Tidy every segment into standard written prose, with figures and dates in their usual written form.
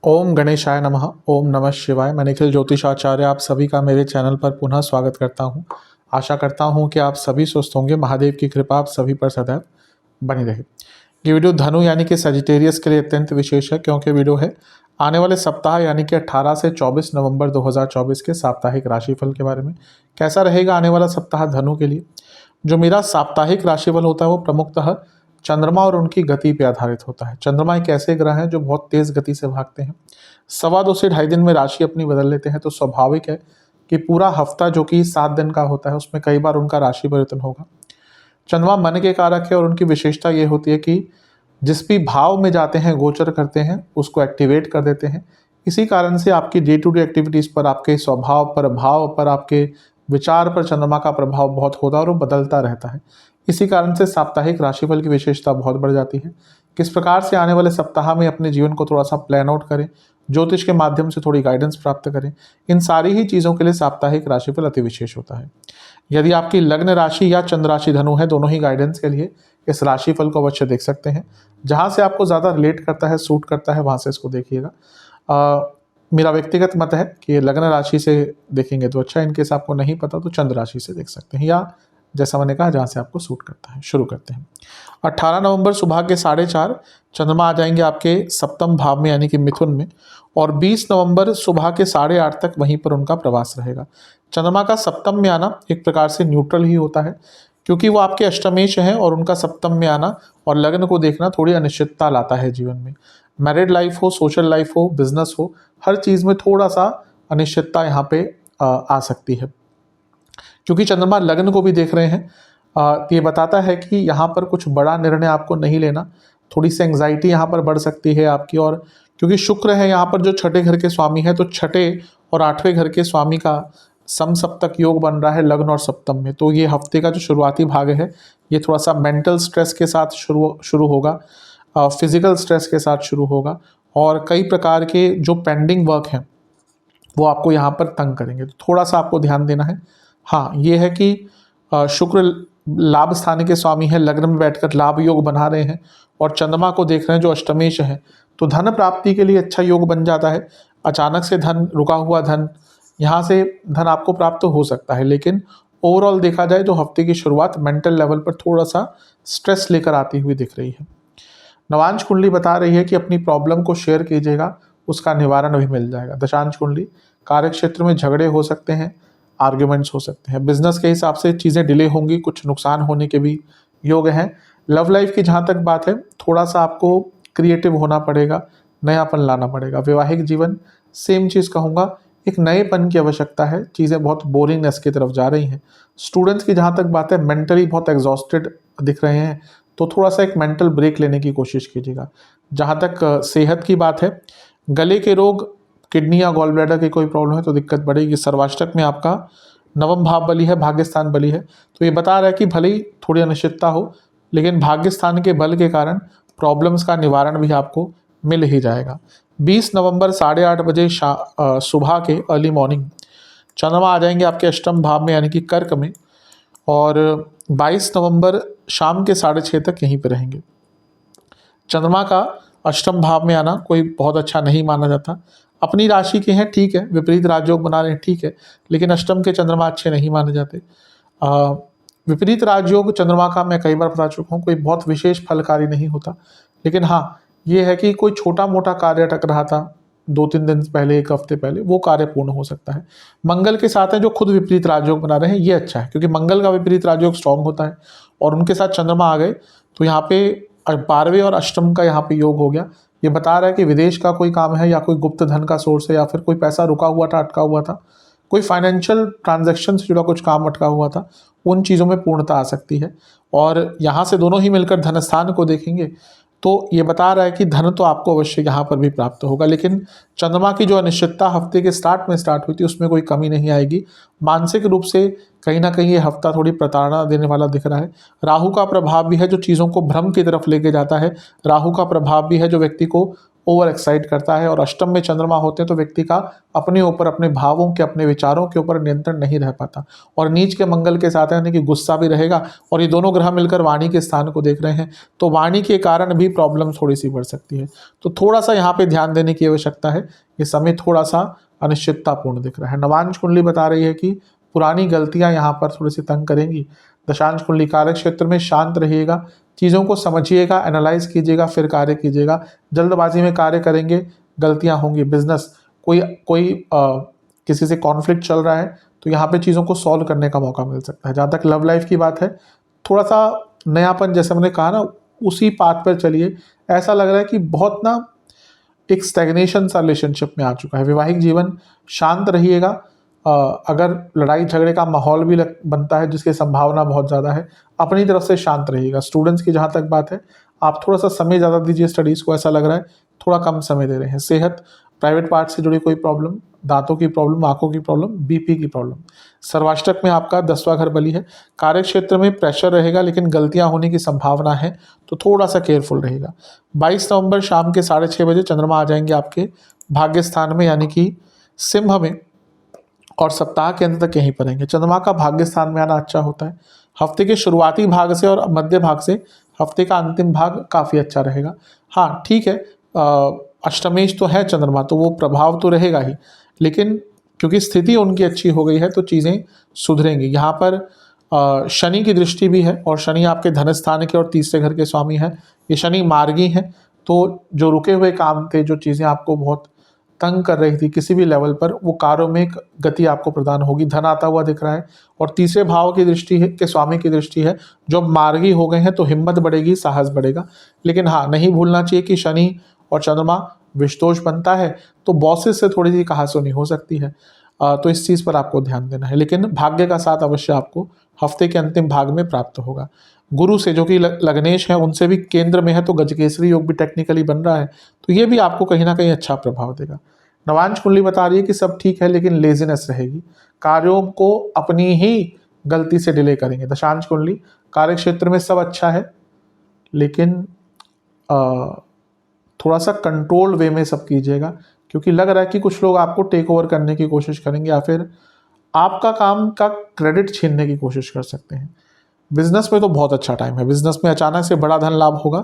ओम गणेशाय नमः। ओम नमः शिवाय। मैं निखिल ज्योतिषाचार्य आप सभी का मेरे चैनल पर पुनः स्वागत करता हूं। आशा करता हूं कि आप सभी स्वस्थ होंगे। महादेव की कृपा आप सभी पर सदैव बनी रहे। ये वीडियो धनु यानी कि सजिटेरियस के लिए अत्यंत विशेष है, क्योंकि वीडियो है आने वाले सप्ताह यानी कि 18 से 24 नवंबर 2024 के साप्ताहिक राशिफल के बारे में। कैसा रहेगा आने वाला सप्ताह धनु के लिए। जो मेरा साप्ताहिक राशिफल होता है वो प्रमुखतः चंद्रमा और उनकी गति पे आधारित होता है। चंद्रमा एक ऐसे ग्रह हैं जो बहुत तेज गति से भागते हैं। 2.25 से 2.5 दिन में राशि अपनी बदल लेते हैं, तो स्वाभाविक है कि पूरा हफ्ता जो कि 7 दिन का होता है उसमें कई बार उनका राशि परिवर्तन होगा। चंद्रमा मन के कारक है और उनकी विशेषता ये होती है कि जिस भी भाव में जाते हैं, गोचर करते हैं, उसको एक्टिवेट कर देते हैं। इसी कारण से आपकी डे टू डे एक्टिविटीज़ पर, आपके स्वभाव पर, भाव पर, आपके विचार पर चंद्रमा का प्रभाव बहुत होता है और वो बदलता रहता है। इसी कारण से साप्ताहिक राशिफल की विशेषता बहुत बढ़ जाती है। किस प्रकार से आने वाले सप्ताह में अपने जीवन को थोड़ा सा प्लान आउट करें, ज्योतिष के माध्यम से थोड़ी गाइडेंस प्राप्त करें, इन सारी ही चीज़ों के लिए साप्ताहिक राशिफल अति विशेष होता है। यदि आपकी लग्न राशि या चंद्र राशि धनु है, दोनों ही गाइडेंस के लिए इस राशिफल को अवश्य देख सकते हैं। जहाँ से आपको ज़्यादा रिलेट करता है, सूट करता है, वहाँ से इसको देखिएगा। मेरा व्यक्तिगत मत है कि लग्न राशि से देखेंगे तो अच्छा, इनकेस आपको नहीं पता तो चंद्र राशि से देख सकते हैं, या जैसा मैंने कहा जहाँ से आपको सूट करता है। शुरू करते हैं। 18 नवंबर सुबह के 4:30 चंद्रमा आ जाएंगे आपके सप्तम भाव में यानी कि मिथुन में, और 20 नवंबर सुबह के 8:30 तक वहीं पर उनका प्रवास रहेगा। चंद्रमा का सप्तम में आना एक प्रकार से न्यूट्रल ही होता है, क्योंकि वो आपके अष्टमेश हैं और उनका सप्तम में आना और लग्न को देखना थोड़ी अनिश्चितता लाता है जीवन में। मैरिड लाइफ हो, सोशल लाइफ हो, बिजनेस हो, हर चीज़ में थोड़ा सा अनिश्चितता यहाँ पे आ सकती है। क्योंकि चंद्रमा लग्न को भी देख रहे हैं, ये बताता है कि यहाँ पर कुछ बड़ा निर्णय आपको नहीं लेना। थोड़ी सी एंग्जाइटी यहाँ पर बढ़ सकती है आपकी, और क्योंकि शुक्र है यहाँ पर जो छठे घर के स्वामी है, तो छठे और 8वें घर के स्वामी का समसप्तक योग बन रहा है लग्न और सप्तम में। तो ये हफ्ते का जो शुरुआती भाग है ये थोड़ा सा मेंटल स्ट्रेस के साथ शुरू होगा, फिजिकल स्ट्रेस के साथ शुरू होगा, और कई प्रकार के जो पेंडिंग वर्क हैं वो आपको यहाँ पर तंग करेंगे। तो थोड़ा सा आपको ध्यान देना है। हाँ, ये है कि शुक्र लाभ स्थान के स्वामी है, लग्न में बैठकर लाभ योग बना रहे हैं और चंद्रमा को देख रहे हैं जो अष्टमेश है, तो धन प्राप्ति के लिए अच्छा योग बन जाता है। अचानक से धन, रुका हुआ धन, यहाँ से धन आपको प्राप्त हो सकता है। लेकिन ओवरऑल देखा जाए तो हफ्ते की शुरुआत मेंटल लेवल पर थोड़ा सा स्ट्रेस लेकर आती हुई दिख रही है। नवांश कुंडली बता रही है कि अपनी प्रॉब्लम को शेयर कीजिएगा, उसका निवारण भी मिल जाएगा। दशांश कुंडली, कार्य क्षेत्र में झगड़े हो सकते हैं, आर्ग्यूमेंट्स हो सकते हैं। बिजनेस के हिसाब से चीज़ें डिले होंगी, कुछ नुकसान होने के भी योग हैं। लव लाइफ की जहाँ तक बात है, थोड़ा सा आपको क्रिएटिव होना पड़ेगा, नयापन लाना पड़ेगा। वैवाहिक जीवन सेम चीज़ कहूँगा, एक नएपन की आवश्यकता है। चीज़ें बहुत बोरिंगनेस की तरफ जा रही हैं। स्टूडेंट्स की जहाँ तक बात है, मेंटली बहुत एग्जॉस्टेड दिख रहे हैं, तो थोड़ा सा एक मेंटल ब्रेक लेने की कोशिश कीजिएगा। जहाँ तक सेहत की बात है, गले के रोग, किडनी या गॉल ब्लैडर की कोई प्रॉब्लम है तो दिक्कत बढ़ेगी। सर्वाष्टक में आपका नवम भाव बली है, भाग्यस्थान बली है, तो ये बता रहा है कि भले ही थोड़ी अनिश्चितता हो, लेकिन भाग्यस्थान के बल के कारण प्रॉब्लम्स का निवारण भी आपको मिल ही जाएगा। 20 नवंबर 8:30 बजे सुबह के अर्ली मॉर्निंग चंद्रमा आ जाएंगे आपके अष्टम भाव में यानी कि कर्क में, और 22 नवंबर शाम के 6:30 तक यहीं पर रहेंगे। चंद्रमा का अष्टम भाव में आना कोई बहुत अच्छा नहीं माना जाता। अपनी राशि के हैं, ठीक है, विपरीत राजयोग बना रहे हैं, ठीक है, लेकिन अष्टम के चंद्रमा अच्छे नहीं माने जाते। विपरीत राजयोग चंद्रमा का मैं कई बार बता चुका हूँ, कोई बहुत विशेष फलकारी नहीं होता। लेकिन हाँ, ये है कि कोई छोटा मोटा कार्य अटक रहा था 2-3 दिन पहले, 1 हफ्ते पहले, वो कार्य पूर्ण हो सकता है। मंगल के साथ है जो खुद विपरीत राजयोग बना रहे हैं, ये अच्छा है, क्योंकि मंगल का विपरीत राजयोग स्ट्रांग होता है, और उनके साथ चंद्रमा आ गए तो यहाँ पे 12वें और अष्टम का यहाँ पे योग हो गया। ये बता रहा है कि विदेश का कोई काम है, या कोई गुप्त धन का सोर्स है, या फिर कोई पैसा रुका हुआ था, अटका हुआ था, कोई फाइनेंशियल ट्रांजैक्शन से जुड़ा कुछ काम अटका हुआ था, उन चीज़ों में पूर्णता आ सकती है। और यहाँ से दोनों ही मिलकर धन स्थान को देखेंगे तो ये बता रहा है कि धन तो आपको अवश्य यहाँ पर भी प्राप्त होगा, लेकिन चंद्रमा की जो अनिश्चितता हफ्ते के स्टार्ट में स्टार्ट हुई थी उसमें कोई कमी नहीं आएगी। मानसिक रूप से कहीं ना कहीं ये हफ्ता थोड़ी प्रताड़ना देने वाला दिख रहा है। राहु का प्रभाव भी है जो चीज़ों को भ्रम की तरफ लेके जाता है। राहु का प्रभाव भी है जो व्यक्ति को ओवर एक्साइट करता है। और अष्टम में चंद्रमा होते हैं तो व्यक्ति का अपने ऊपर, अपने भावों के, अपने विचारों के ऊपर नियंत्रण नहीं रह पाता। और नीच के मंगल के साथ यानी कि गुस्सा भी रहेगा, और ये दोनों ग्रह मिलकर वाणी के स्थान को देख रहे हैं, तो वाणी के कारण भी प्रॉब्लम थोड़ी सी बढ़ सकती है। तो थोड़ा सा यहाँ पे ध्यान देने की आवश्यकता है। ये समय थोड़ा सा अनिश्चिततापूर्ण दिख रहा है। नवांश कुंडली बता रही है कि पुरानी गलतियां यहाँ पर थोड़ी सी तंग करेंगी। दशांश कुंडली कार्य क्षेत्र में शांत रहिएगा, चीज़ों को समझिएगा, एनालाइज कीजिएगा, फिर कार्य कीजिएगा। जल्दबाजी में कार्य करेंगे, गलतियां होंगी। बिजनेस, कोई किसी से कॉन्फ्लिक्ट चल रहा है तो यहाँ पे चीज़ों को सॉल्व करने का मौका मिल सकता है। जहाँ तक लव लाइफ की बात है, थोड़ा सा नयापन, जैसे मैंने कहा ना, उसी पाथ पर चलिए। ऐसा लग रहा है कि बहुत ना एक स्टैग्नेशन सा रिलेशनशिप में आ चुका है। वैवाहिक जीवन, शांत रहिएगा। अगर लड़ाई झगड़े का माहौल भी बनता है, जिसकी संभावना बहुत ज़्यादा है, अपनी तरफ से शांत रहिएगा। स्टूडेंट्स की जहाँ तक बात है, आप थोड़ा सा समय ज़्यादा दीजिए स्टडीज़ को, ऐसा लग रहा है थोड़ा कम समय दे रहे हैं। सेहत, प्राइवेट पार्ट से जुड़ी कोई प्रॉब्लम, दांतों की प्रॉब्लम, आंखों की प्रॉब्लम, बीपी की प्रॉब्लम। सर्वाष्टक में आपका 10वां घर बली है। कार्य क्षेत्र में प्रेशर रहेगा, लेकिन गलतियां होने की संभावना है, तो थोड़ा सा केयरफुल रहेगा। 22 नवंबर शाम के 6:30 बजे चंद्रमा आ जाएंगे आपके भाग्य स्थान में, यानी कि सिंह में, और सप्ताह के अंत तक यहीं पर रहेंगे। चंद्रमा का भाग्य स्थान में आना अच्छा होता है। हफ्ते के शुरुआती भाग से और मध्य भाग से हफ्ते का अंतिम भाग काफ़ी अच्छा रहेगा। हाँ ठीक है, अष्टमेश तो है चंद्रमा, तो वो प्रभाव तो रहेगा ही, लेकिन क्योंकि स्थिति उनकी अच्छी हो गई है तो चीज़ें सुधरेंगी। यहाँ पर शनि की दृष्टि भी है, और शनि आपके धन स्थान के और तीसरे घर के स्वामी हैं। ये शनि मार्गी हैं, तो जो रुके हुए काम थे, जो चीज़ें आपको बहुत तंग कर रही थी किसी भी लेवल पर, वो कार्यों में एक गति आपको प्रदान होगी। धन आता हुआ दिख रहा है, और तीसरे भाव की दृष्टि है, के स्वामी की दृष्टि है। जो मार्गी हो गए हैं तो हिम्मत बढ़ेगी, साहस बढ़ेगा। लेकिन हाँ, नहीं भूलना चाहिए कि शनि और चंद्रमा विषदोष बनता है, तो बॉसेस से थोड़ी सी कहासुनी हो सकती है। तो इस चीज़ पर आपको ध्यान देना है। लेकिन भाग्य का साथ अवश्य आपको हफ्ते के अंतिम भाग में प्राप्त होगा। गुरु से, जो कि लग्नेश है, उनसे भी केंद्र में है, तो गजकेसरी योग भी टेक्निकली बन रहा है, तो ये भी आपको कहीं ना कहीं अच्छा प्रभाव देगा। नवांश कुंडली बता रही है कि सब ठीक है, लेकिन लेजीनेस रहेगी, कार्यों को अपनी ही गलती से डिले करेंगे। दशांश कुंडली कार्य क्षेत्र में सब अच्छा है, लेकिन थोड़ा सा कंट्रोल वे में सब कीजिएगा, क्योंकि लग रहा है कि कुछ लोग आपको टेक ओवर करने की कोशिश करेंगे, या फिर आपका काम का क्रेडिट छीनने की कोशिश कर सकते हैं। बिजनेस में तो बहुत अच्छा टाइम है। बिजनेस में अचानक से बड़ा धन लाभ होगा,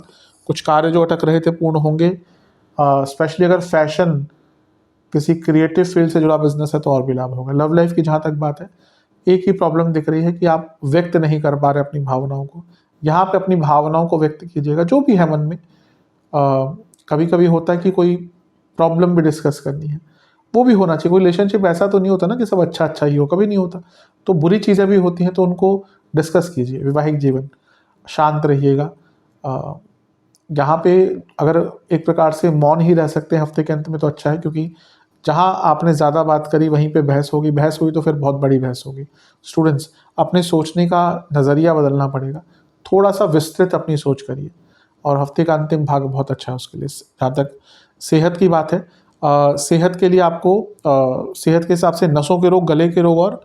कुछ कार्य जो अटक रहे थे पूर्ण होंगे। स्पेशली अगर फैशन, किसी क्रिएटिव फील्ड से जुड़ा बिजनेस है तो और भी लाभ होगा। लव लाइफ की जहाँ तक बात है, एक ही प्रॉब्लम दिख रही है कि आप व्यक्त नहीं कर पा रहे अपनी भावनाओं को। यहाँ पे अपनी भावनाओं को व्यक्त कीजिएगा, जो भी है मन में। कभी कभी होता है कि कोई प्रॉब्लम भी डिस्कस करनी है, वो भी होना चाहिए। कोई रिलेशनशिप ऐसा तो नहीं होता ना कि सब अच्छा अच्छा ही हो, कभी नहीं होता। तो बुरी चीज़ें भी होती हैं, तो उनको डिस्कस कीजिए। वैवाहिक जीवन, शांत रहिएगा। यहाँ पे अगर एक प्रकार से मौन ही रह सकते हैं हफ्ते के अंत में तो अच्छा है, क्योंकि जहाँ आपने ज़्यादा बात करी वहीं पे बहस होगी। बहस हुई तो फिर बहुत बड़ी बहस होगी। स्टूडेंट्स, अपने सोचने का नज़रिया बदलना पड़ेगा, थोड़ा सा विस्तृत अपनी सोच करिए, और हफ्ते का अंतिम भाग बहुत अच्छा है उसके लिए। जहाँ तक सेहत की बात है, सेहत के लिए आपको सेहत के हिसाब से नसों के रोग, गले के रोग और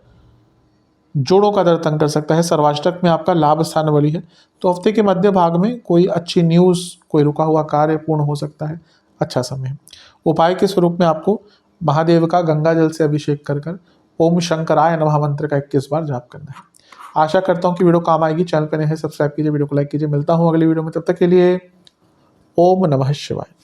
जोड़ों का दर्द तंग कर सकता है। सर्वाष्टक में आपका लाभ स्थान बली है, तो हफ्ते के मध्य भाग में कोई अच्छी न्यूज़, कोई रुका हुआ कार्य पूर्ण हो सकता है। अच्छा समय है। उपाय के स्वरूप में आपको महादेव का गंगा जल से अभिषेक कर कर ओम शंकराय नमः मंत्र का 21 बार जाप करना है। आशा करता हूँ कि वीडियो काम आएगी। चैनल पर नए हैं, सब्सक्राइब कीजिए, वीडियो को लाइक कीजिए। मिलता हूँ अगली वीडियो में, तब तक के लिए ओम नमः शिवाय।